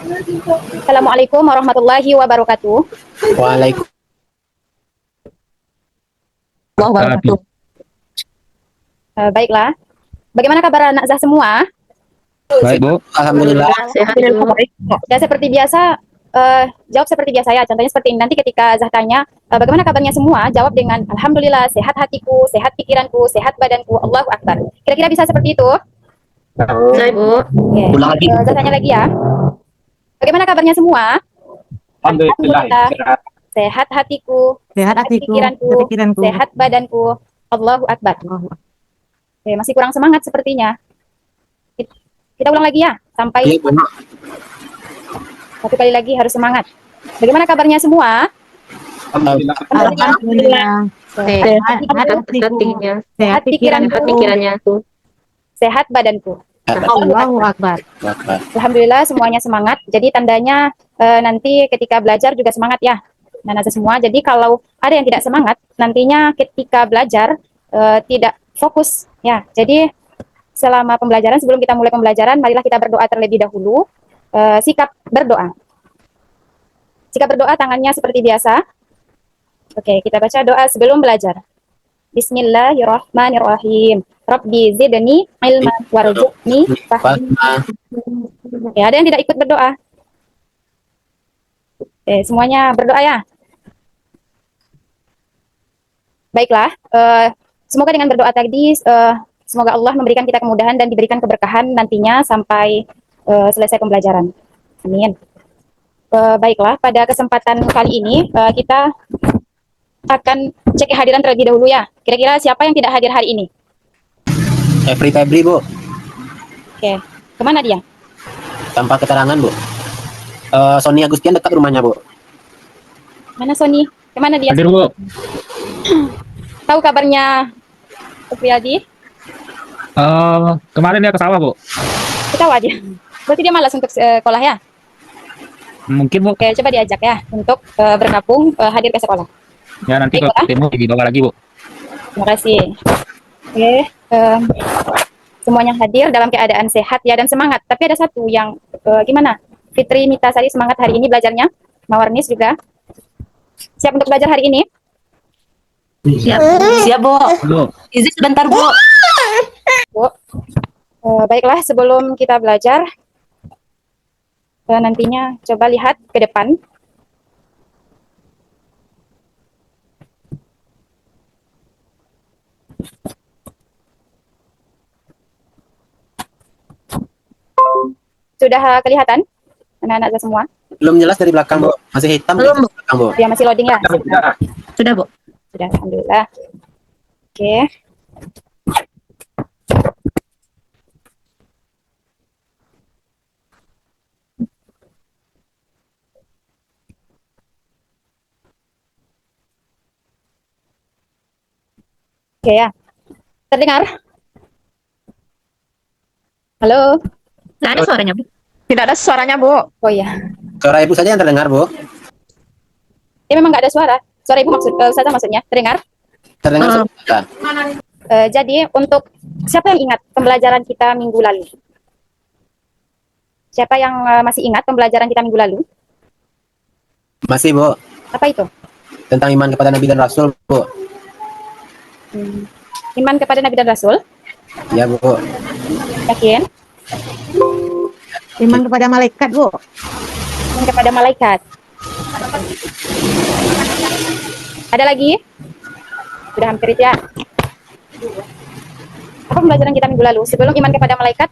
Assalamualaikum warahmatullahi wabarakatuh. Waalaikumsalam. Wabarakatuh. Baiklah. Bagaimana kabar anak Zah semua? Baik, Bu. Alhamdulillah. Sehat Bu. Ya seperti biasa, jawab seperti biasa ya. Contohnya seperti ini. Nanti ketika Zah tanya, bagaimana kabarnya semua? Jawab dengan Alhamdulillah, sehat hatiku, sehat pikiranku, sehat badanku, Allahu Akbar. Kira-kira bisa seperti itu? Saya Bu. Oke. Ulang lagi. Zah tanya lagi ya. Bagaimana kabarnya semua? Alhamdulillah. Sehat hatiku, Sehat hatiku, pikiranku, sehat badanku, Allahu Akbar. Oke, masih kurang semangat sepertinya. Kita ulang lagi ya, sampai Iya, benar. satu kali lagi harus semangat. Bagaimana kabarnya semua? Alhamdulillah. Alhamdulillah. Sehat Hatinya, sehat pikiranku, pikirannya tuh. sehat badanku. Allahu Akbar. Alhamdulillah semuanya semangat. Jadi tandanya nanti ketika belajar juga semangat ya. Nah, nanti semua. Jadi kalau ada yang tidak semangat, nantinya ketika belajar tidak fokus ya. Jadi selama pembelajaran, sebelum kita mulai pembelajaran, marilah kita berdoa terlebih dahulu. Sikap berdoa. Sikap berdoa tangannya seperti biasa. Oke, kita baca doa sebelum belajar. Bismillahirrahmanirrahim. Rabbi zidni ilman warzuqni fahma. Ya, ada yang tidak ikut berdoa? Oke, semuanya berdoa ya. Baiklah, semoga dengan berdoa tadi, semoga Allah memberikan kita kemudahan dan diberikan keberkahan nantinya sampai selesai pembelajaran. Amin. Baiklah, pada kesempatan kali ini kita akan cek kehadiran terlebih dahulu ya. Kira-kira siapa yang tidak hadir hari ini? Febri, Bu. Oke, kemana dia? Tanpa keterangan, Bu. Sony Agustian dekat rumahnya, Bu. Mana Sony? Kemana dia? Hadir, Bu. Tahu kabarnya Supriyadi? Kemarin dia ke sawah, Bu. Kita tahu aja. Berarti dia malas untuk sekolah ya? Mungkin, Bu. Oke, coba diajak ya untuk bergabung hadir ke sekolah. Ya, nanti kalau ketemu dibawa lagi, Bu. Terima kasih. Oke, semuanya hadir dalam keadaan sehat ya dan semangat. Tapi ada satu yang gimana? Fitri Mitasari semangat hari ini belajarnya. Mawarnis juga. Siap untuk belajar hari ini? Siap. Siap Bu. Bu. Izin sebentar Bu. Bu. Baiklah, sebelum kita belajar, nantinya coba lihat ke depan. Sudah kelihatan anak-anak semua? Belum jelas dari belakang, Bu. Masih hitam Belum, di Bu. belakang, Bu. Dia masih loading ya? Sudah Bu. Sudah, alhamdulillah. Oke. Oke ya. Terdengar? Halo? Nggak ada suaranya Bu. Tidak ada suaranya, Bu. Oh iya. Suara Ibu saja yang terdengar, Bu. Ya memang nggak ada suara. Suara ibu saja maksudnya. Terdengar? Terdengar sudah. Jadi untuk siapa yang ingat pembelajaran kita minggu lalu? Siapa yang masih ingat pembelajaran kita minggu lalu? Masih, Bu. Apa itu? Tentang iman kepada Nabi dan Rasul, Bu. Iman kepada Nabi dan Rasul. Ya, Bu. Yakin? Iman kepada malaikat Bu. Iman kepada malaikat. Ada lagi? Sudah hampir itu ya. Apa pembelajaran kita minggu lalu? Sebelum iman kepada malaikat,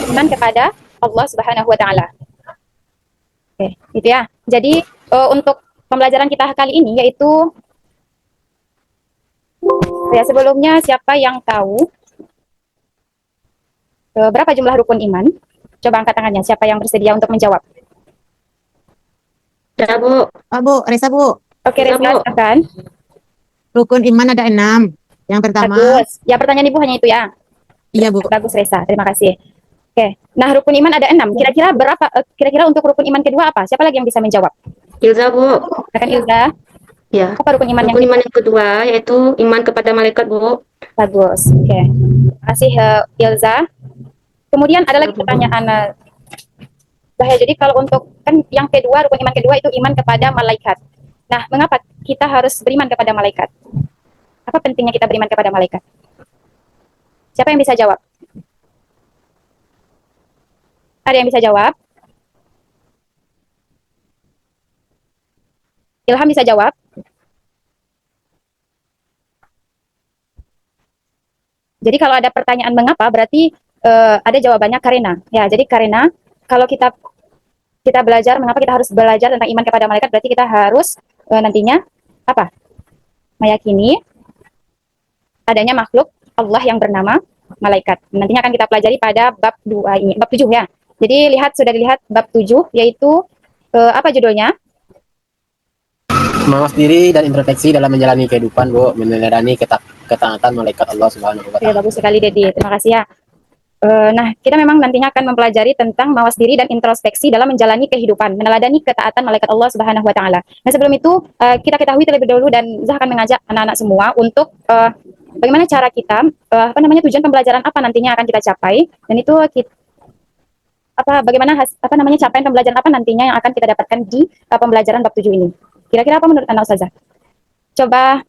iman kepada Allah Subhanahu wa Ta'ala. Oke, itu ya. Jadi untuk pembelajaran kita kali ini yaitu ya sebelumnya siapa yang tahu berapa jumlah rukun iman? Coba angkat tangannya. Siapa yang bersedia untuk menjawab? Ya Bu. Bu, Reza Bu. Oke, Reza, silakan. Rukun iman ada 6. Yang pertama. Bagus. Ya, pertanyaan Ibu hanya itu ya. Iya Bu. Bagus, Reza. Terima kasih. Oke. Nah, rukun iman ada 6. Kira-kira berapa? Kira-kira untuk rukun iman kedua apa? Siapa lagi yang bisa menjawab? Ilza Bu. Silakan Ilza. Ya. Apa rukun iman Rukun iman yang kedua yaitu iman kepada malaikat Bu. Bagus. Oke. Terima kasih Ilza. Kemudian ada lagi pertanyaan Zahya. Jadi kalau untuk kan yang kedua, rukun iman kedua itu iman kepada malaikat. Nah, mengapa kita harus beriman kepada malaikat? Apa pentingnya kita beriman kepada malaikat? Siapa yang bisa jawab? Ada yang bisa jawab? Ilham bisa jawab? Jadi kalau ada pertanyaan mengapa, berarti ada jawabannya karena. Ya, jadi karena kalau kita belajar, mengapa kita harus belajar tentang iman kepada malaikat, berarti kita harus nantinya apa? Meyakini adanya makhluk Allah yang bernama malaikat. Nantinya akan kita pelajari pada bab 2 ini, bab 7 ya. Jadi sudah dilihat bab 7, yaitu apa judulnya? Mawas diri dan introspeksi dalam menjalani kehidupan, Bu, meneladani ketaatan malaikat Allah Subhanahu wa Oke, taala. bagus sekali Dedi, terima kasih ya. Nah, kita memang nantinya akan mempelajari tentang mawas diri dan introspeksi dalam menjalani kehidupan, meneladani ketaatan malaikat Allah Subhanahu wa taala. Nah, sebelum itu kita ketahui terlebih dahulu, dan Zah akan mengajak anak-anak semua untuk bagaimana cara kita tujuan pembelajaran apa nantinya akan kita capai, dan itu bagaimana capaian pembelajaran apa nantinya yang akan kita dapatkan di pembelajaran bab 7 ini. Kira-kira apa menurut anak Ustazah? Coba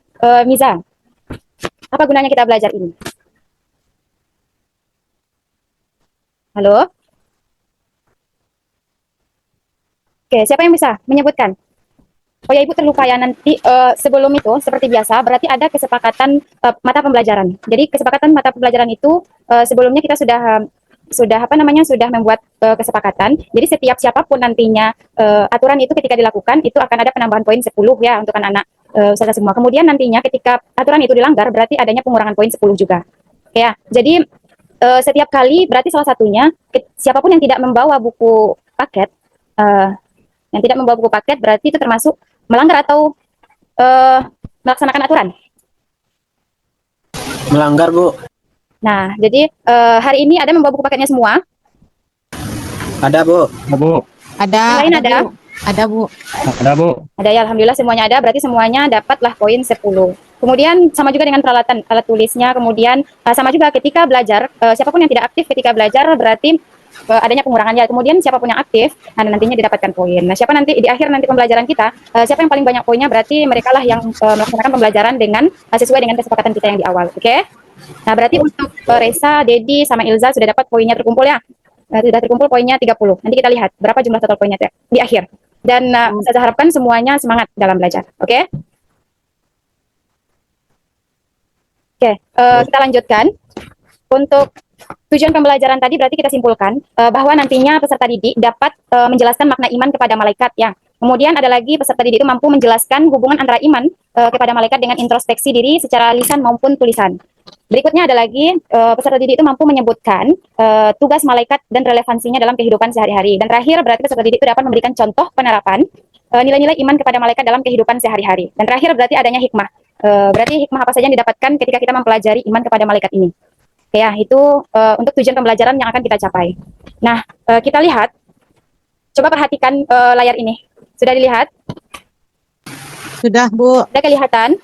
Miza, apa gunanya kita belajar ini? Halo? Oke, siapa yang bisa menyebutkan? Oh ya, Ibu terlupa ya, nanti sebelum itu, seperti biasa, berarti ada kesepakatan mata pembelajaran. Jadi kesepakatan mata pembelajaran itu sebelumnya kita sudah membuat kesepakatan. Jadi setiap siapapun nantinya aturan itu ketika dilakukan, itu akan ada penambahan poin 10 ya untuk anak-anak Ustazah semua. Kemudian nantinya ketika aturan itu dilanggar, berarti adanya pengurangan poin 10 juga. Ya, jadi setiap kali berarti salah satunya siapapun yang tidak membawa buku paket berarti itu termasuk melanggar atau melaksanakan aturan. Melanggar, Bu. Nah, jadi hari ini ada membawa buku paketnya semua? Ada, Bu. Ya, Bu. Ada. Yang lain ada? Bu. Ada, Bu. Ada, Bu. Ada ya, alhamdulillah semuanya ada, berarti semuanya dapatlah poin 10. Kemudian sama juga dengan peralatan alat tulisnya, kemudian sama juga ketika belajar, siapapun yang tidak aktif ketika belajar berarti adanya pengurangannya. Kemudian siapapun yang aktif, nantinya didapatkan poin. Nah, siapa nanti di akhir nanti pembelajaran kita, siapa yang paling banyak poinnya berarti mereka lah yang melaksanakan pembelajaran dengan sesuai dengan kesepakatan kita yang di awal. Oke? Nah, berarti untuk Reza, Dedi, sama Ilza sudah dapat poinnya terkumpul ya. Sudah terkumpul poinnya 30. Nanti kita lihat berapa jumlah total poinnya di akhir. Dan saya harapkan semuanya semangat dalam belajar. Oke? Oke, kita lanjutkan. Untuk tujuan pembelajaran tadi berarti kita simpulkan bahwa nantinya peserta didik dapat menjelaskan makna iman kepada malaikat ya. Kemudian ada lagi peserta didik itu mampu menjelaskan hubungan antara iman kepada malaikat dengan introspeksi diri secara lisan maupun tulisan. Berikutnya ada lagi peserta didik itu mampu menyebutkan tugas malaikat dan relevansinya dalam kehidupan sehari-hari. Dan terakhir berarti peserta didik itu dapat memberikan contoh penerapan nilai-nilai iman kepada malaikat dalam kehidupan sehari-hari. Dan terakhir berarti adanya hikmah. Berarti hikmah apa saja yang didapatkan ketika kita mempelajari iman kepada malaikat ini. Ya, itu untuk tujuan pembelajaran yang akan kita capai. Nah, kita lihat. Coba perhatikan layar ini. Sudah dilihat? Sudah, Bu. Sudah kelihatan?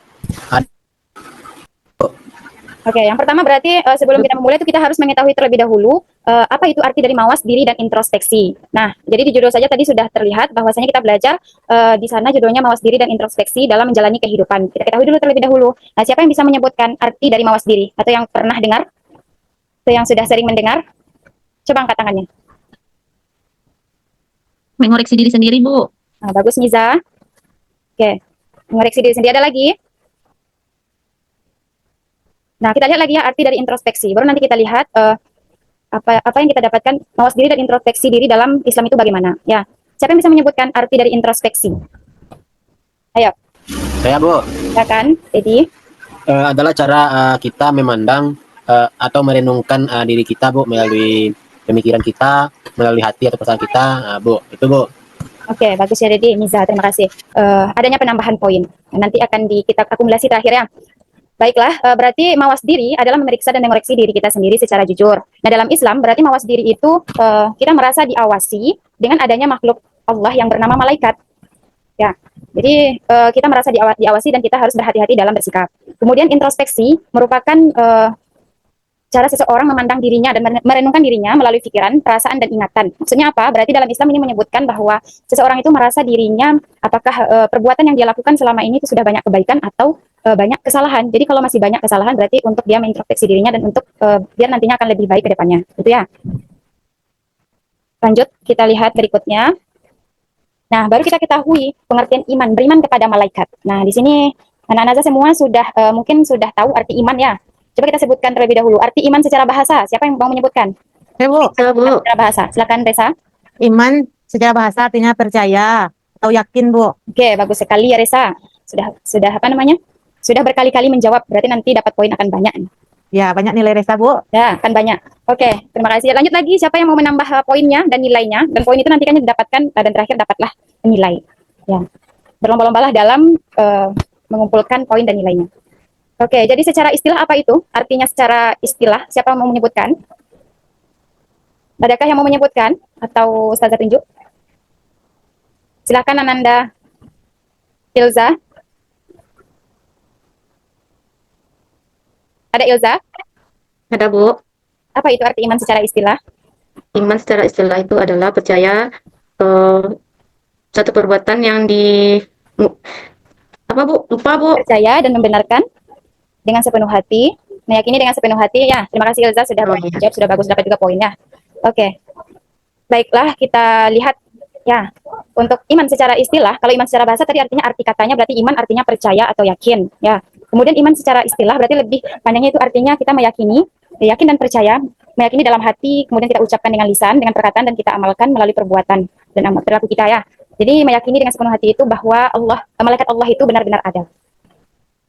Oke, yang pertama berarti sebelum kita memulai itu kita harus mengetahui terlebih dahulu apa itu arti dari mawas diri dan introspeksi. Nah, jadi di judul saja tadi sudah terlihat bahwasanya kita belajar di sana judulnya mawas diri dan introspeksi dalam menjalani kehidupan. Kita ketahui dulu terlebih dahulu. Nah, siapa yang bisa menyebutkan arti dari mawas diri atau yang pernah dengar? Atau yang sudah sering mendengar? Coba angkat tangannya. Mengoreksi diri sendiri, Bu. Nah, bagus Niza. Oke, mengoreksi diri sendiri. Ada lagi? Nah, kita lihat lagi ya arti dari introspeksi. Baru nanti kita lihat apa yang kita dapatkan mawas diri dan introspeksi diri dalam Islam itu bagaimana. Ya, siapa yang bisa menyebutkan arti dari introspeksi? Ayo. Saya, Bu. Ya kan, jadi Adalah cara kita memandang atau merenungkan diri kita, Bu, melalui pemikiran kita, melalui hati atau perasaan kita, Bu. Itu, Bu. Oke, bagus ya Dedi, Niza, terima kasih. Adanya penambahan poin. Nanti akan kita akumulasi terakhir ya. Baiklah, berarti mawas diri adalah memeriksa dan mengoreksi diri kita sendiri secara jujur. Nah, dalam Islam berarti mawas diri itu kita merasa diawasi dengan adanya makhluk Allah yang bernama malaikat. Ya, jadi kita merasa diawasi dan kita harus berhati-hati dalam bersikap. Kemudian introspeksi merupakan cara seseorang memandang dirinya dan merenungkan dirinya melalui pikiran, perasaan, dan ingatan. Maksudnya apa? Berarti dalam Islam ini menyebutkan bahwa seseorang itu merasa dirinya apakah perbuatan yang dia lakukan selama ini itu sudah banyak kebaikan atau banyak kesalahan. Jadi kalau masih banyak kesalahan berarti untuk dia mengintrospeksi dirinya dan untuk biar nantinya akan lebih baik ke depannya. Gitu ya. Lanjut, kita lihat berikutnya. Nah, baru kita ketahui pengertian iman, beriman kepada malaikat. Nah, di sini anak-anak semua sudah mungkin sudah tahu arti iman ya. Coba kita sebutkan terlebih dahulu arti iman secara bahasa. Siapa yang mau menyebutkan? Bu, Bisa, Bu. Secara bahasa. Silakan Resa. iman secara bahasa artinya percaya atau yakin, Bu. Oke, bagus sekali ya Resa. Sudah apa namanya? Sudah berkali-kali menjawab. Berarti nanti dapat poin akan banyak. Ya, banyak nilai Resa, Bu. Ya, akan banyak. Oke, terima kasih. Lanjut lagi, siapa yang mau menambah poinnya dan nilainya? Dan poin itu nanti kan didapatkan dan terakhir dapatlah nilai. Ya, berlomba-lombalah dalam mengumpulkan poin dan nilainya. Oke, jadi secara istilah apa itu? Artinya secara istilah, siapa yang mau menyebutkan? Adakah yang mau menyebutkan? Atau Ustazah tunjuk? Silakan Ananda. Ilza. Ada Ilza? Ada, Bu. Apa itu arti iman secara istilah? Iman secara istilah itu adalah percaya satu perbuatan yang apa, Bu? Lupa, Bu. Percaya dan membenarkan dengan sepenuh hati, meyakini dengan sepenuh hati. Ya, terima kasih Ilza sudah jawab, sudah bagus, dapat juga poinnya. Oke. Baiklah, kita lihat ya. Untuk iman secara istilah, kalau iman secara bahasa tadi artinya arti katanya berarti iman artinya percaya atau yakin, ya. Kemudian iman secara istilah berarti lebih panjangnya itu artinya kita meyakini, yakin dan percaya, meyakini dalam hati, kemudian kita ucapkan dengan lisan, dengan perkataan dan kita amalkan melalui perbuatan dan perilaku kita ya. Jadi meyakini dengan sepenuh hati itu bahwa malaikat Allah itu benar-benar ada.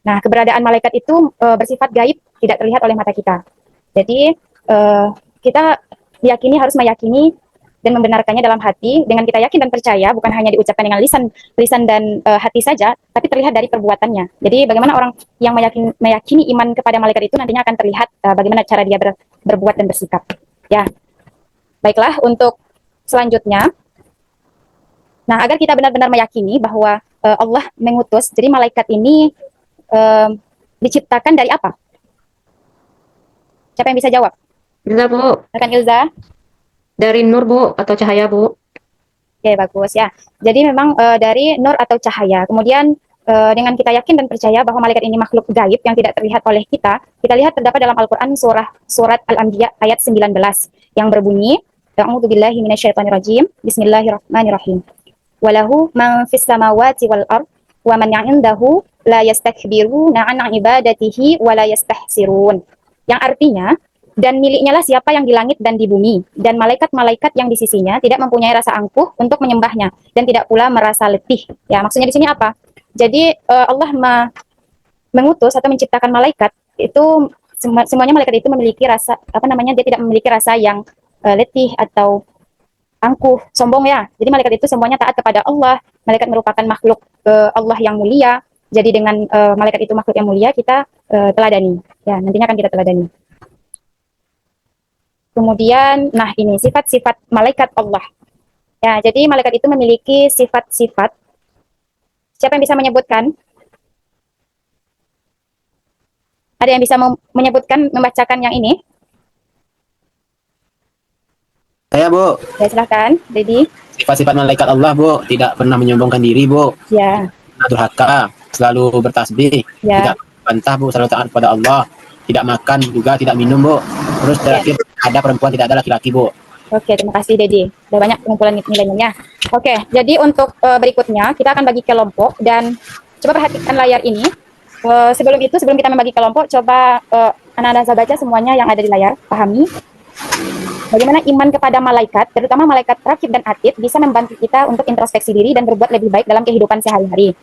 Nah, keberadaan malaikat itu bersifat gaib, tidak terlihat oleh mata kita. Jadi, kita harus meyakini dan membenarkannya dalam hati, dengan kita yakin dan percaya, bukan hanya diucapkan dengan lisan dan hati saja, tapi terlihat dari perbuatannya. Jadi, bagaimana orang yang meyakini iman kepada malaikat itu nantinya akan terlihat bagaimana cara dia berbuat dan bersikap. Ya, baiklah, untuk selanjutnya, nah, agar kita benar-benar meyakini bahwa Allah mengutus, jadi malaikat ini diciptakan dari apa? Siapa yang bisa jawab? Bisa, Bu. Silakan Ilza. Dari nur, Bu, atau cahaya, Bu. Oke, bagus ya. Jadi memang dari nur atau cahaya. Kemudian dengan kita yakin dan percaya bahwa malaikat ini makhluk gaib yang tidak terlihat oleh kita lihat terdapat dalam Al-Quran surat Al-Anbiya ayat 19 yang berbunyi, A'udzubillahi minasyaitonirrajim, Bismillahirrahmanirrahim. Walahu man fis samawati wal ard wa man 'indahu la yastakbiruna 'an ibadatihi wa la yastahsirun. Yang artinya, dan miliknya lah siapa yang di langit dan di bumi, dan malaikat-malaikat yang di sisinya tidak mempunyai rasa angkuh untuk menyembahnya, dan tidak pula merasa letih. Ya, maksudnya di sini apa? Jadi Allah mengutus atau menciptakan malaikat itu semuanya malaikat itu memiliki rasa dia tidak memiliki rasa yang letih atau angkuh, sombong ya. Jadi malaikat itu semuanya taat kepada Allah. Malaikat merupakan makhluk Allah yang mulia. Jadi dengan malaikat itu makhluk yang mulia, kita teladani. Ya, nantinya akan kita teladani. Kemudian, nah ini sifat-sifat malaikat Allah. Ya, jadi malaikat itu memiliki sifat-sifat. Siapa yang bisa menyebutkan? Ada yang bisa menyebutkan, membacakan yang ini? Saya, Bu. Ya, silahkan, Dedi. Sifat-sifat malaikat Allah, Bu, tidak pernah menyombongkan diri, Bu. Ya. Durhaka, selalu bertasbih, Ya. tidak bantah, Bu, selalu taat kepada Allah, tidak makan juga, tidak minum, Bu. Terus terakhir ada perempuan, tidak ada laki-laki, Bu. Oke, terima kasih Dedi. Sudah banyak pengumpulan nilainya. Oke, jadi untuk berikutnya kita akan bagi kelompok dan coba perhatikan layar ini. Sebelum kita membagi kelompok, coba anak-anak saya baca semuanya yang ada di layar, pahami. Bagaimana iman kepada malaikat, terutama malaikat rakib dan atid, bisa membantu kita untuk introspeksi diri dan berbuat lebih baik dalam kehidupan sehari-hari.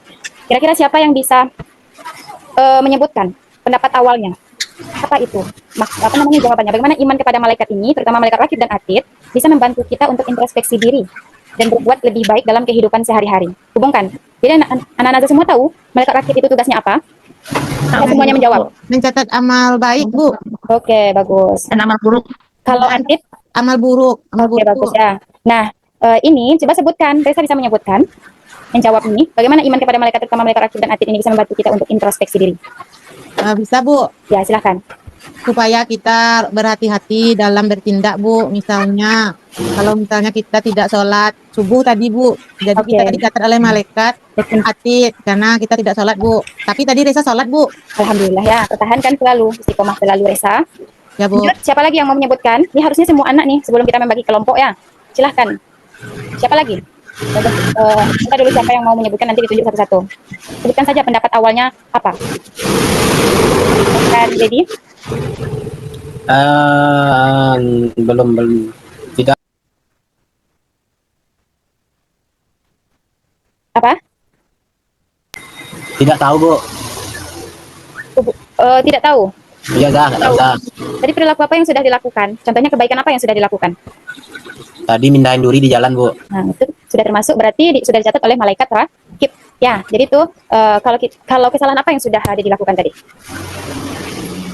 Kira-kira siapa yang bisa menyebutkan pendapat awalnya? Apa itu? Jawabannya? Bagaimana iman kepada malaikat ini, terutama malaikat rakib dan atid, bisa membantu kita untuk introspeksi diri dan berbuat lebih baik dalam kehidupan sehari-hari? Hubungkan. Jadi anak-anak semua tahu malaikat rakib itu tugasnya apa? Semuanya menjawab. Mencatat amal baik, Bu. Oke, bagus. Dan amal buruk. Kalau atid? Amal buruk. Oke, bagus ya. Nah, ini coba sebutkan. Reza bisa menyebutkan, menjawab ini. Bagaimana iman kepada malaikat, terutama malaikat rakib dan atid ini bisa membantu kita untuk introspeksi diri? Bisa, Bu. Ya, silahkan. supaya kita berhati-hati dalam bertindak, Bu. Misalnya, kalau misalnya kita tidak sholat subuh tadi, Bu. Jadi kita Oke. tadi dicatat oleh malaikat hati karena kita tidak sholat, Bu. Tapi tadi Reza sholat, Bu. Alhamdulillah ya, pertahankan selalu, istiqomah selalu Resa. Ya, Bu. Lanjut, siapa lagi yang mau menyebutkan? Ini harusnya semua anak nih, sebelum kita membagi kelompok ya. Silahkan. Siapa lagi? Kita dulu siapa yang mau menyebutkan, nanti ditunjuk satu-satu. Sebutkan saja pendapat awalnya apa. Dan jadi, Belum tidak apa? tidak tahu Bu. Tidak tahu. Iya Zah, nggak tahu Zah. Tadi perilaku apa yang sudah dilakukan? Contohnya kebaikan apa yang sudah dilakukan? Tadi mindahin duri di jalan Bu. Nah, itu sudah termasuk berarti sudah dicatat oleh malaikat rakib. Ya, jadi itu kalau kesalahan apa yang sudah dilakukan tadi?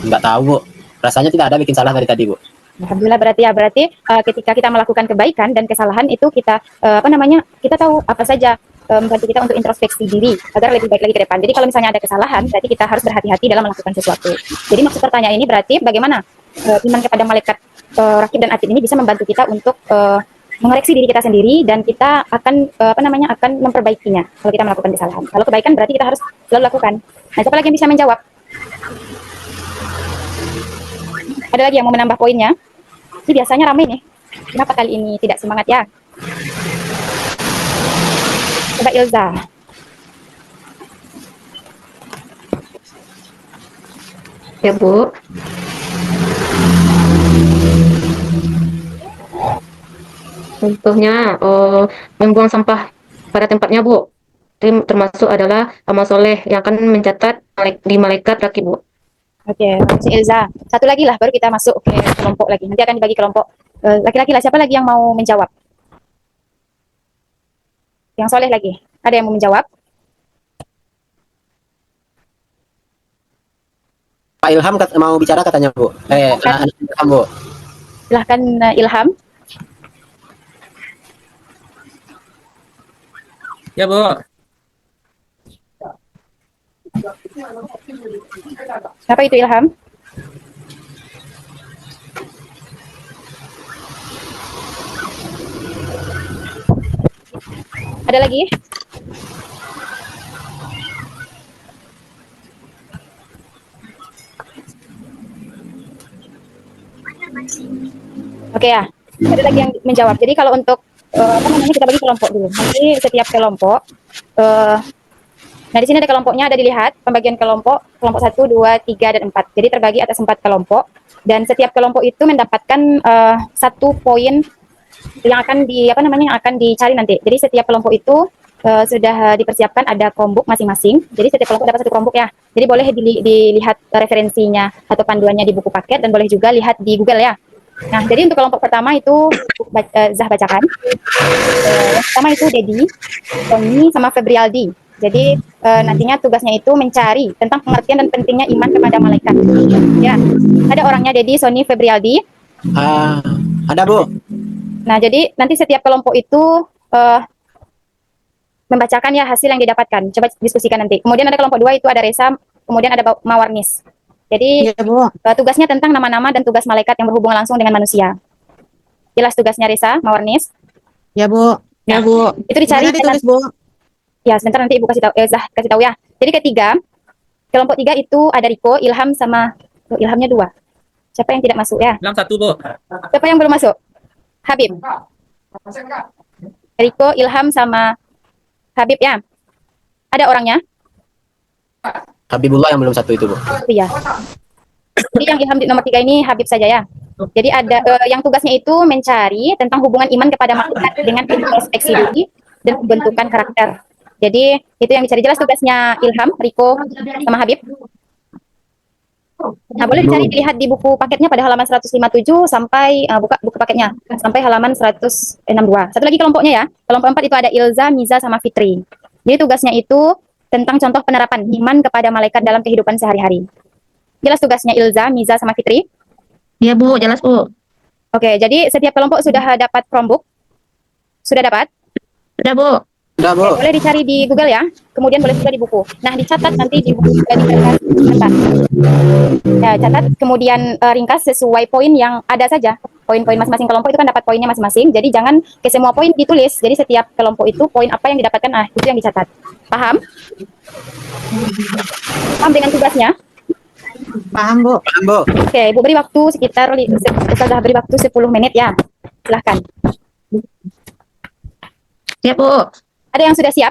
Nggak tahu Bu. Rasanya tidak ada bikin salah dari tadi Bu. Alhamdulillah berarti ketika kita melakukan kebaikan dan kesalahan itu kita kita tahu apa saja membantu kita untuk introspeksi diri agar lebih baik lagi ke depan. Jadi kalau misalnya ada kesalahan, berarti kita harus berhati-hati dalam melakukan sesuatu. Jadi maksud pertanyaan ini berarti bagaimana iman kepada malaikat rakib dan atid ini bisa membantu kita untuk mengoreksi diri kita sendiri dan kita akan akan memperbaikinya kalau kita melakukan kesalahan. Kalau kebaikan berarti kita harus selalu lakukan. Nah, siapa lagi yang bisa menjawab? Ada lagi yang mau menambah poinnya? Ini biasanya ramai nih. Kenapa kali ini tidak semangat ya? Coba Ilza. Ya, Bu. Contohnya, membuang sampah pada tempatnya, Bu. Itu termasuk adalah amal soleh yang akan mencatat di malaikat rakib, Bu. Oke, si Ilza. Satu lagi lah, baru kita masuk ke kelompok lagi. Nanti akan dibagi kelompok. Laki-laki lah, siapa lagi yang mau menjawab? Yang soleh lagi. Ada yang mau menjawab? Pak Ilham mau bicara katanya Bu. Ilham Bu. Silahkan Ilham. Ya, Bu. Siapa itu Ilham? Ada lagi? Oke ya, ada lagi yang menjawab. Jadi kalau untuk kita bagi kelompok dulu. Nanti setiap kelompok, nah di sini ada kelompoknya, ada dilihat pembagian kelompok 1, 2, 3, dan 4. Jadi terbagi atas 4 kelompok dan setiap kelompok itu mendapatkan 1 poin yang akan dicari nanti. Jadi setiap kelompok itu sudah dipersiapkan ada kelompok masing-masing. Jadi setiap kelompok dapat 1 kelompok ya. Jadi boleh dilihat referensinya atau panduannya di buku paket dan boleh juga lihat di Google ya. Nah, jadi untuk kelompok pertama itu Zah bacakan. Yang pertama itu Dedi, Tony, sama Febrialdi. Jadi nantinya tugasnya itu mencari tentang pengertian dan pentingnya iman kepada malaikat. Ya, ada orangnya Dedi, Sony, Febrialdi. Ada Bu. Nah, jadi nanti setiap kelompok itu membacakan ya hasil yang didapatkan. Coba diskusikan nanti. Kemudian ada kelompok 2 itu ada Resa, kemudian ada Mawarnis. Jadi Ya, Bu. tugasnya tentang nama-nama dan tugas malaikat yang berhubungan langsung dengan manusia. Jelas tugasnya Resa, Mawarnis? Ya, Bu. Ya, Bu. Itu dicari. Mana ditulis, Bu? Ya, sebentar nanti Ibu kasih tahu ya. Jadi kelompok 3 itu ada Riko, Ilham sama Ilhamnya 2. Siapa yang tidak masuk ya? Ilham 1, Bu. Siapa yang belum masuk? Habib. Riko, Ilham sama Habib ya. Ada orangnya? Habibullah yang belum 1 itu Bu. Iya. Jadi yang Ilham di nomor 3 ini Habib saja ya. Jadi ada yang tugasnya itu mencari tentang hubungan iman kepada malaikat dengan introspeksi diri dan pembentukan karakter. Jadi itu yang dicari. Jelas tugasnya Ilham, Riko, sama Habib. Nah, boleh dicari, dilihat di buku paketnya pada halaman 157 sampai buka buku paketnya sampai halaman 162. Satu lagi kelompoknya ya. Kelompok 4 itu ada Ilza, Miza, sama Fitri. Jadi tugasnya itu tentang contoh penerapan iman kepada malaikat dalam kehidupan sehari-hari. Jelas tugasnya Ilza, Miza, sama Fitri? Ya, Bu. Jelas, Bu. Oke, jadi setiap kelompok sudah dapat Chromebook? Sudah dapat? Sudah, Bu. Sudah, Bu. Boleh dicari di Google ya, kemudian boleh juga di buku. Nah, dicatat nanti di buku juga dicatat. Sebentar. Ya, catat, kemudian ringkas sesuai poin yang ada saja. Poin-poin masing-masing kelompok itu kan dapat poinnya masing-masing, jadi jangan ke semua poin ditulis. Jadi setiap kelompok itu poin apa yang didapatkan, itu yang dicatat. Paham? Paham dengan tugasnya? Paham, Bu. Paham, Bu. Oke, Ibu beri waktu sekitar, Ustazah beri waktu 10 menit ya. Silahkan. Siap, Bu. Ada yang sudah siap?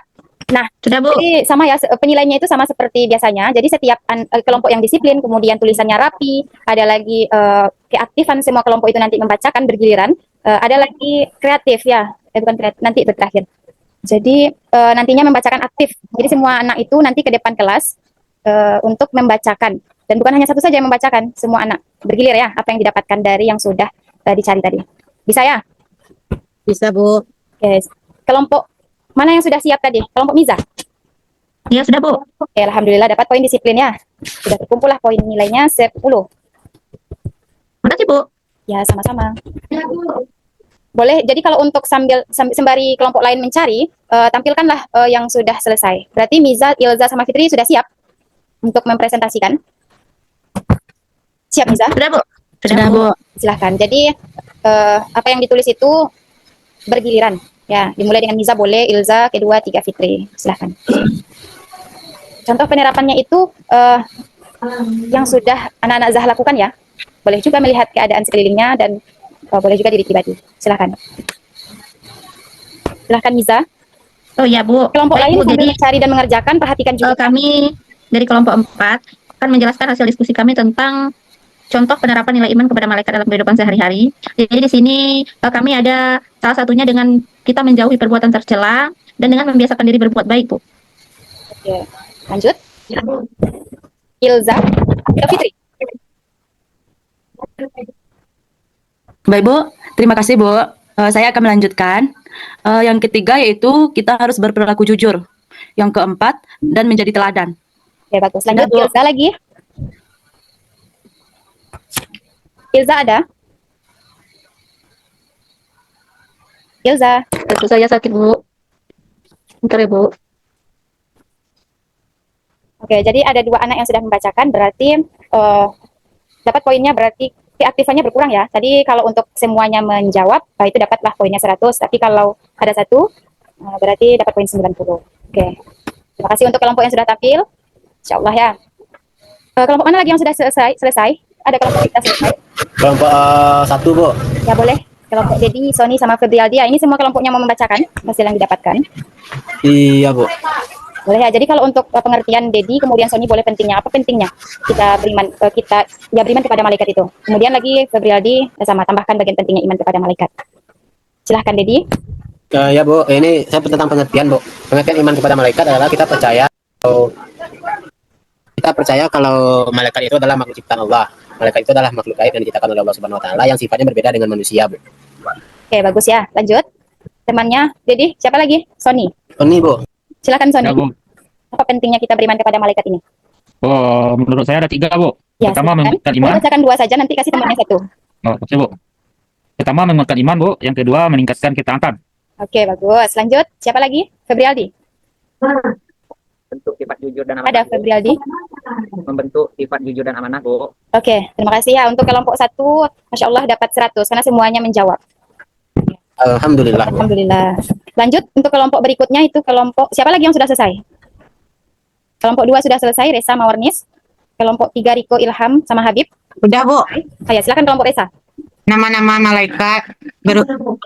Nah, Sudah, Bu. jadi sama ya, penilaiannya itu sama seperti biasanya. Jadi setiap kelompok yang disiplin, kemudian tulisannya rapi, ada lagi keaktifan semua kelompok itu nanti membacakan bergiliran, ada lagi kreatif ya, bukan kreatif, nanti terakhir. Jadi nantinya membacakan aktif. Jadi semua anak itu nanti ke depan kelas untuk membacakan. Dan bukan hanya satu saja yang membacakan, semua anak bergilir ya, apa yang didapatkan dari yang sudah dicari tadi. Bisa ya? Bisa, Bu. Oke. Kelompok mana yang sudah siap tadi? Kelompok Miza? Ya, sudah, Bu. Oke, alhamdulillah dapat poin disiplin ya. Sudah terkumpul lah poin nilainya 10. Makasih, Bu. Ya, sama-sama. Boleh, jadi kalau untuk sembari kelompok lain mencari, tampilkanlah yang sudah selesai. Berarti Miza, Ilza, sama Fitri sudah siap untuk mempresentasikan. Siap, Miza? Sudah, Bu. Sudah, Bu. Silahkan. Jadi, apa yang ditulis itu bergiliran. Ya, dimulai dengan Miza boleh, Ilza, kedua, tiga, Fitri. Silahkan. Contoh penerapannya itu yang sudah anak-anak Zah lakukan ya. Boleh juga melihat keadaan sekelilingnya dan boleh juga diri pribadi. Silahkan. Silahkan Miza. Oh ya, Bu. Kelompok Baik, lain Bu. sambil Jadi mencari dan mengerjakan, perhatikan juga. kami dari kelompok 4 akan menjelaskan hasil diskusi kami tentang contoh penerapan nilai iman kepada malaikat dalam kehidupan sehari-hari. Jadi di sini kami ada salah satunya dengan kita menjauhi perbuatan tercela dan dengan membiasakan diri berbuat baik, Bu. Oke, lanjut. Ilza, Fitri. Baik, Bu. Terima kasih, Bu. Saya akan melanjutkan. Yang ketiga yaitu kita harus berperilaku jujur. Yang keempat, dan menjadi teladan. Oke, bagus. Lanjut, Ada, Bu. Ilza lagi. Ilza ada? Ilza. Itu saya sakit, Bu. Bentar ya, Bu. Oke, jadi ada dua anak yang sudah membacakan, berarti dapat poinnya berarti keaktifannya berkurang ya. Tadi kalau untuk semuanya menjawab, itu dapatlah poinnya 100, tapi kalau ada satu, berarti dapat poin 90. Oke, terima kasih untuk kelompok yang sudah tampil. Insya Allah ya. Kelompok mana lagi yang sudah selesai? Ada kelompok kita selesai? Kelompok 1, Bu. Ya boleh. Kelompok Dedi, Sony, sama Febrialdi. Ini semua kelompoknya mau membacakan hasil yang didapatkan. Iya, Bu. Boleh ya. Jadi kalau untuk pengertian Dedi, kemudian Sony boleh pentingnya. Apa pentingnya? Kita beriman, beriman kepada malaikat itu. Kemudian lagi Febrialdi sama tambahkan bagian pentingnya iman kepada malaikat. Silahkan Dedi. Ya, Bu. Ini saya tentang pengertian, Bu. Pengertian iman kepada malaikat adalah kita percaya kalau malaikat itu adalah makhluk ciptaan Allah. Malaikat itu adalah makhluk gaib yang diciptakan oleh Allah Subhanahu wa taala yang sifatnya berbeda dengan manusia, Bu. Oke, bagus ya. Lanjut. Temannya Dedi, siapa lagi? Sony. Ini, Bu. Silakan Sony. Ya, Bu. Apa pentingnya kita beriman kepada malaikat ini? Oh, menurut saya ada 3, Bu. Ya, Pertama, silakan. menguatkan Boleh iman. bacakan 2 saja, nanti kasih temannya 1. Oh, oke, Bu. Pertama, menguatkan iman, Bu. Yang kedua, meningkatkan ketaatan. Oke, bagus. Lanjut. Siapa lagi? Febrialdi. Bentuk sifat jujur dan Ada amanah, Bu. Febrialdi. Membentuk sifat jujur dan amanah, Bu. Oke, terima kasih ya. Untuk kelompok 1, Masya Allah dapat 100 karena semuanya menjawab. Alhamdulillah, Bu. Alhamdulillah. Lanjut untuk kelompok berikutnya itu kelompok siapa lagi yang sudah selesai? Kelompok 2 sudah selesai, Resa Mawarnis. Kelompok 3 Riko Ilham sama Habib. Udah, Bu. Ayo silakan kelompok Resa. Nama-nama malaikat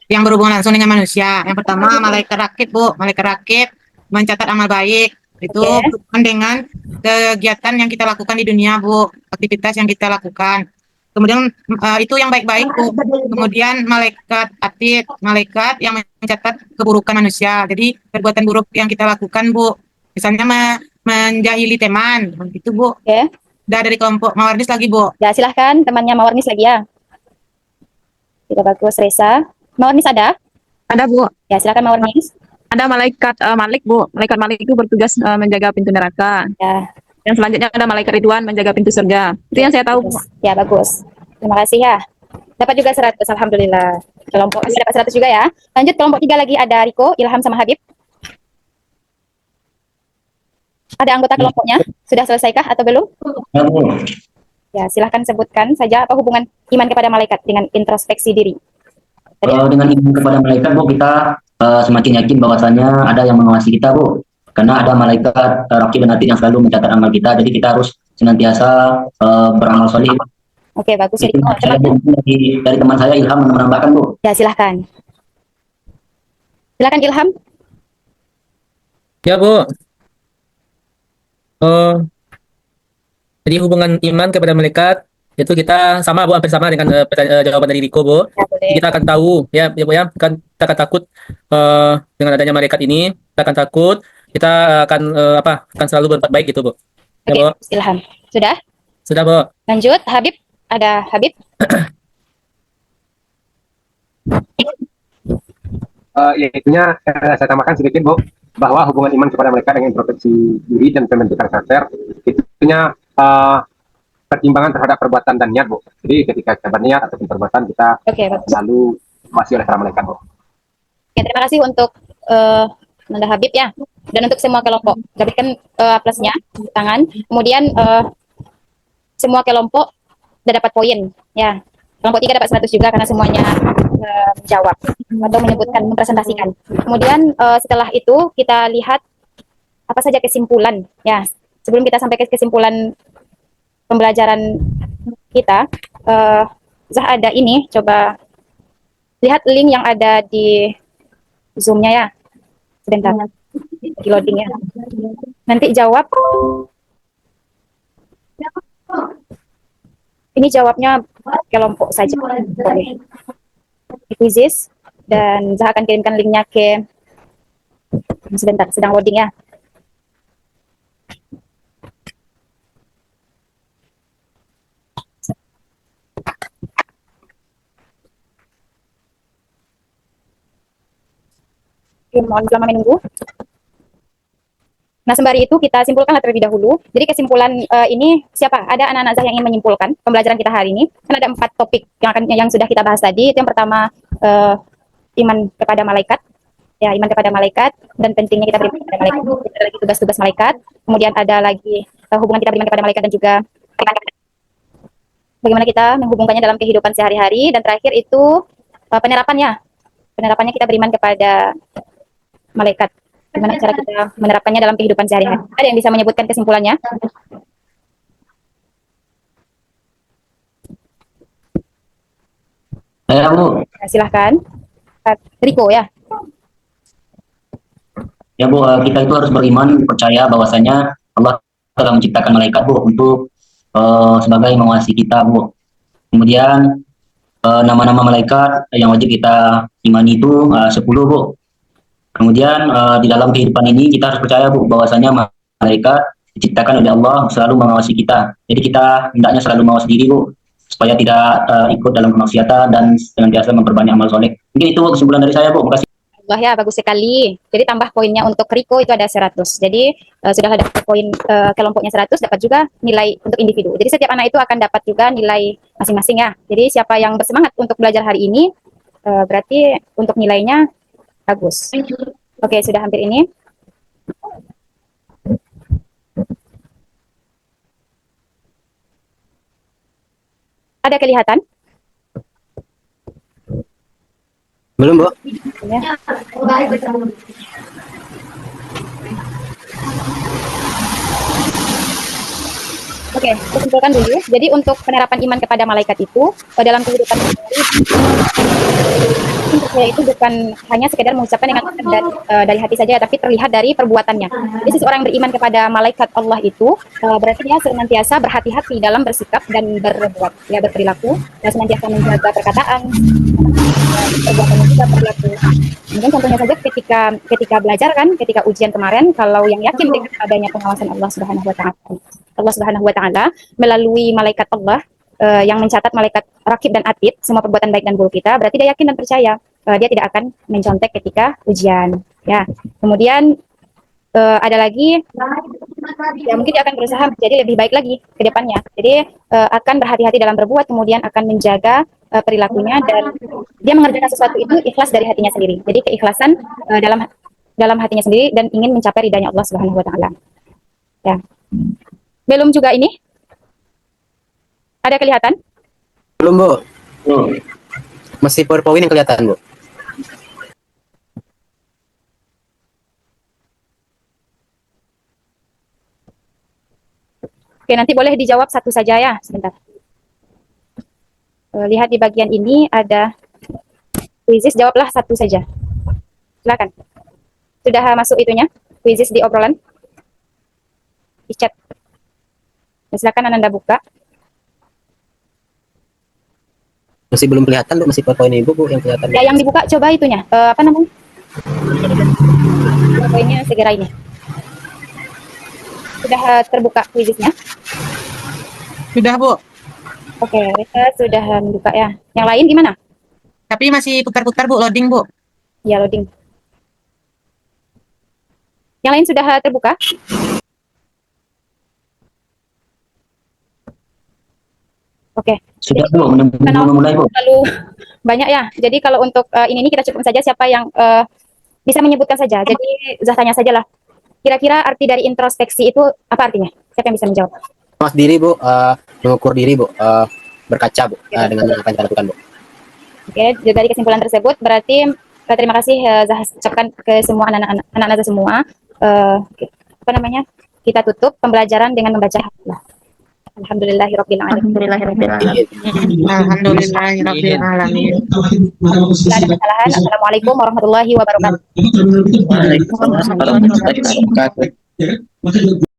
yang berhubungan langsung dengan manusia. Yang pertama, malaikat rakib, Bu. Malaikat rakib mencatat amal baik. Itu Oke. berhubungan dengan kegiatan yang kita lakukan di dunia, Bu. Aktivitas yang kita lakukan. Kemudian itu yang baik-baik, Bu. Kemudian malaikat atid, malaikat yang mencatat keburukan manusia. Jadi perbuatan buruk yang kita lakukan, Bu. Misalnya menjahili teman, begitu, Bu. Oke. Udah dari kelompok Mawarnis lagi, Bu. Ya, silahkan temannya Mawarnis lagi ya. Tidak bagus, Resa. Mawarnis ada? Ada, Bu. Ya, silakan Mawarnis. Ada malaikat Malik, Bu. Malaikat Malik itu bertugas menjaga pintu neraka. Ya, Yang selanjutnya ada malaikat Ridwan menjaga pintu surga. Itu yang saya tahu, Bu. bagus. Ya, bagus. Terima kasih ya. Dapat juga 100, alhamdulillah. Kelompok ini dapat 100 juga ya. Lanjut kelompok 3 lagi ada Riko, Ilham sama Habib. Ada anggota kelompoknya? Sudah selesaikah atau belum? Ya, Bu. Ya, silahkan sebutkan saja apa hubungan iman kepada malaikat dengan introspeksi diri. Dengan iman kepada malaikat, Bu, kita semakin yakin bahwasanya ada yang mengawasi kita, Bu. Karena ada malaikat raqib dan atid yang selalu mencatat amal kita. Jadi kita harus senantiasa beramal soleh. Oke, bagus. Itu Jadi, saya, Bu, dari teman saya Ilham menambahkan, Bu. ya, silahkan. Silahkan Ilham. Ya, Bu. Jadi hubungan iman kepada malaikat itu kita sama, Bu, hampir sama dengan jawaban dari Riko, Bu. Ya, boleh. Kita akan tahu ya, Bu ya, kan kita akan takut dengan adanya malaikat ini, kita akan takut, kita akan akan selalu berbuat baik gitu, Bu. Ya, Oke, Bu. Ilham. Sudah? Sudah, Bu. Lanjut, Habib. Ada Habib? Itunya saya tambahkan sedikit, Bu, bahwa hubungan iman kepada mereka dengan introspeksi diri dan pembentukan karakter itunya pertimbangan terhadap perbuatan dan niat, Bu. Jadi ketika kita berniat ataupun perbuatan kita selalu masih oleh para malaikat, Bu. Oke, terima kasih untuk Nanda Habib ya, dan untuk semua kelompok. Berikan plusnya tangan. Kemudian semua kelompok sudah dapat poin ya. Kelompok 3 dapat 100 juga karena semuanya menjawab atau menyebutkan, mempresentasikan. Kemudian setelah itu kita lihat apa saja kesimpulan ya. Sebelum kita sampai ke kesimpulan pembelajaran kita, Zah ada ini, coba lihat link yang ada di Zoom-nya ya. Sebentar, di loading ya. Nanti jawab. Ini jawabnya kelompok saja. Boleh. Quizzes, dan Zah akan kirimkan linknya ke, sebentar, sedang loading ya. Oke, mohon selama menunggu. Nah, sembari itu kita simpulkan terlebih dahulu. Jadi kesimpulan ini siapa? Ada anak-anak Zah yang ingin menyimpulkan pembelajaran kita hari ini. Kan ada 4 topik yang sudah kita bahas tadi. Itu yang pertama iman kepada malaikat. Ya, iman kepada malaikat dan pentingnya kita beriman kepada malaikat. Ada lagi tugas-tugas malaikat. Kemudian ada lagi hubungan kita beriman kepada malaikat dan juga bagaimana kita menghubungkannya dalam kehidupan sehari-hari. Dan terakhir itu penerapannya. Penerapannya kita beriman kepada malaikat. Gimana cara kita menerapkannya dalam kehidupan sehari-hari? Ada yang bisa menyebutkan kesimpulannya? Saya, Bu. Nah, silahkan. Riko ya. Ya, Bu, kita itu harus beriman, percaya bahwasanya Allah telah menciptakan malaikat, Bu, untuk sebagai mengawasi kita, Bu. Kemudian nama-nama malaikat yang wajib kita imani itu 10, Bu. Kemudian di dalam kehidupan ini kita harus percaya, Bu, bahwasanya malaikat diciptakan oleh Allah selalu mengawasi kita. Jadi kita hendaknya selalu mawas diri, Bu, supaya tidak ikut dalam kemaksiatan dan senantiasa memperbanyak amal soleh. Mungkin itu, Bu, kesimpulan dari saya, Bu. Makasih. Wah ya, bagus sekali. Jadi tambah poinnya untuk Riko itu ada 100. Jadi sudah ada poin kelompoknya 100, dapat juga nilai untuk individu. Jadi setiap anak itu akan dapat juga nilai masing-masing ya. Jadi siapa yang bersemangat untuk belajar hari ini, berarti untuk nilainya bagus. Oke, sudah hampir ini. Ada kelihatan? Belum, Bu. Ya. Oke, kita simpulkan dulu. Jadi untuk penerapan iman kepada malaikat itu dalam kehidupan sehari-hari itu bukan hanya sekedar mengucapkan dengan dari hati saja, tapi terlihat dari perbuatannya. Jadi seseorang yang beriman kepada malaikat Allah itu berarti dia senantiasa berhati-hati dalam bersikap dan berbuat, ya berperilaku, dan senantiasa menjaga perkataan, perbuatannya juga perilaku. Mungkin contohnya saja ketika belajar kan, ketika ujian kemarin, kalau yang yakin dengan adanya pengawasan Allah Subhanahu wa Ta'ala melalui malaikat Allah yang mencatat malaikat raqib dan atid semua perbuatan baik dan buruk kita, berarti dia yakin dan percaya dia tidak akan mencontek ketika ujian. Ya, kemudian ada lagi, ya mungkin dia akan berusaha menjadi lebih baik lagi ke depannya. Jadi akan berhati-hati dalam berbuat, kemudian akan menjaga perilakunya dan dia mengerjakan sesuatu itu ikhlas dari hatinya sendiri. Jadi keikhlasan dalam hatinya sendiri dan ingin mencapai ridhanya Allah Subhanahu wa Ta'ala. Ya. Belum juga ini? Ada kelihatan? Belum, Bu. Masih PowerPoint yang kelihatan, Bu. Oke, nanti boleh dijawab satu saja ya, sebentar. Lihat di bagian ini ada kuisis, jawablah satu saja. Silakan. Sudah masuk itunya, kuisis di obrolan? Di chat. Silakan Anda buka. Masih belum kelihatan, Bu. Masih PowerPoint Ibu, Bu, yang kelihatan. Ya, yang dibuka coba itunya. Apa namanya? PowerPoint-nya segera ini. Sudah terbuka kuisisnya? Sudah, Bu. Oke, kita sudah membuka ya. Yang lain gimana? Tapi masih putar-putar, Bu, loading, Bu. Ya, loading. Yang lain sudah terbuka? Oke. Sudah, Bu, mulai, Bu. Terlalu banyak ya. Jadi kalau untuk ini kita cukup saja siapa yang bisa menyebutkan saja. Jadi Zah tanya saja lah. Kira-kira arti dari introspeksi itu apa artinya? Siapa yang bisa menjawab? Mas diri, Bu, mengukur diri, Bu, berkaca, Bu, dengan apa yang kita lakukan, Bu. Oke, dari kesimpulan tersebut berarti terima kasih Zah ucapkan ke semua anak-anak Zah semua. Apa namanya? Kita tutup pembelajaran dengan membaca hadis. Alhamdulillahirabbil alamin. Alhamdulillahirabbil alamin. Tidak ada kesalahan. Assalamualaikum warahmatullahi wabarakatuh. Waalaikumsalam warahmatullahi wabarakatuh.